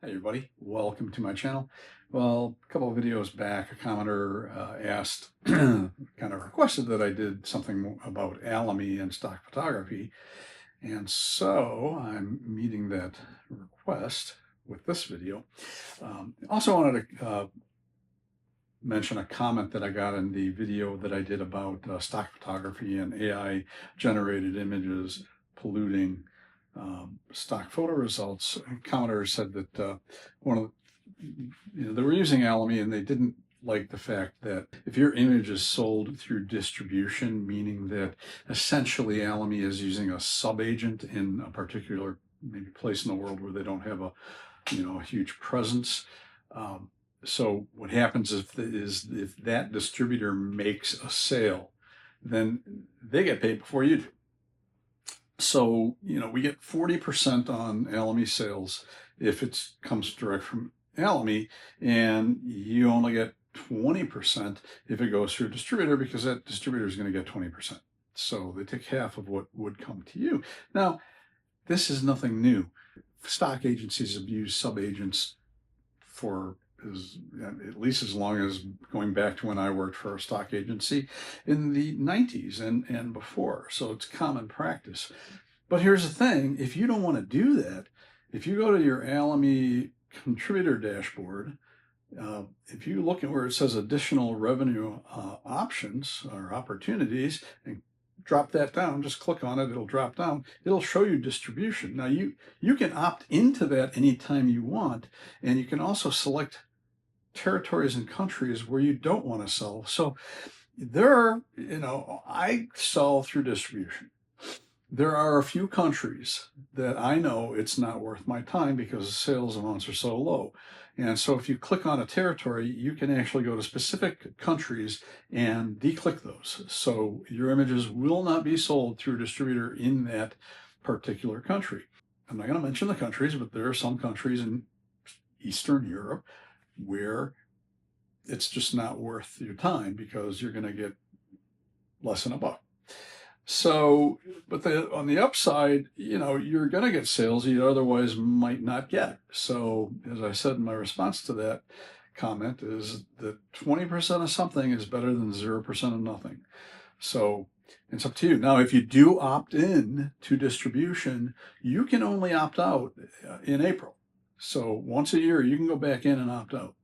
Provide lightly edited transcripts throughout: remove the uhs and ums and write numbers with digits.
Hey everybody, welcome to my channel. Well, a couple of videos back, a commenter asked, kind of requested that I did something about Alamy and stock photography. And so I'm meeting that request with this video. Also wanted to mention a comment that I got in the video that I did about stock photography and AI generated images polluting stock photo results. A commenter said that they were using Alamy and they didn't like the fact that if your image is sold through distribution, meaning that essentially Alamy is using a sub-agent in a particular maybe place in the world where they don't have a huge presence. So what happens is if that distributor makes a sale, then they get paid before you do. So, we get 40% on Alamy sales if it comes direct from Alamy, and you only get 20% if it goes through a distributor, because that distributor is going to get 20%. So they take half of what would come to you. Now, this is nothing new. Stock agencies have used sub-agents for at least as long as going back to when I worked for a stock agency in the 90s and before. So it's common practice. But here's the thing, if you don't want to do that, if you go to your Alamy contributor dashboard, if you look at where it says additional revenue options or opportunities and drop that down, just click on it, it'll drop down, it'll show you distribution. Now you can opt into that anytime you want, and you can also select territories and countries where you don't want to sell. So there are, I sell through distribution. There are a few countries that I know it's not worth my time because the sales amounts are so low. And so if you click on a territory, you can actually go to specific countries and declick those. So your images will not be sold through a distributor in that particular country. I'm not going to mention the countries, but there are some countries in Eastern Europe where it's just not worth your time because you're going to get less than a buck. So, but on the upside, you're going to get sales you otherwise might not get. So, as I said in my response to that comment, is that 20% of something is better than 0% of nothing. So it's up to you. Now, if you do opt in to distribution, you can only opt out in April. So once a year, you can go back in and opt out.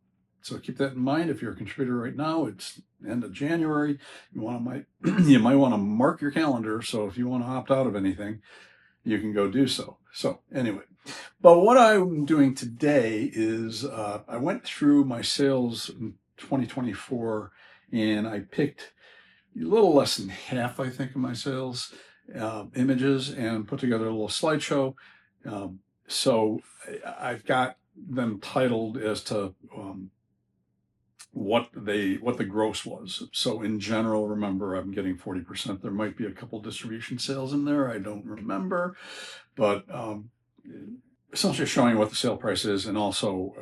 So keep that in mind. If you're a contributor right now, it's end of January. You might want to mark your calendar. So if you want to opt out of anything, you can go do so. So anyway, but what I'm doing today is I went through my sales in 2024 and I picked a little less than half, I think, of my sales images and put together a little slideshow. So I've got them titled as to what the gross was. So in general, remember, I'm getting 40%. There might be a couple distribution sales in there, I don't remember, but essentially showing what the sale price is and also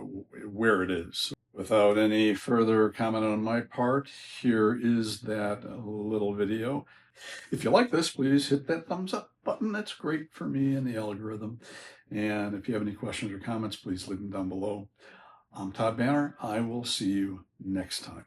where it is. Without any further comment on my part, here is that little video. If you like this, please hit that thumbs up button. That's great for me and the algorithm. And if you have any questions or comments, please leave them down below. I'm Todd Banner. I will see you next time.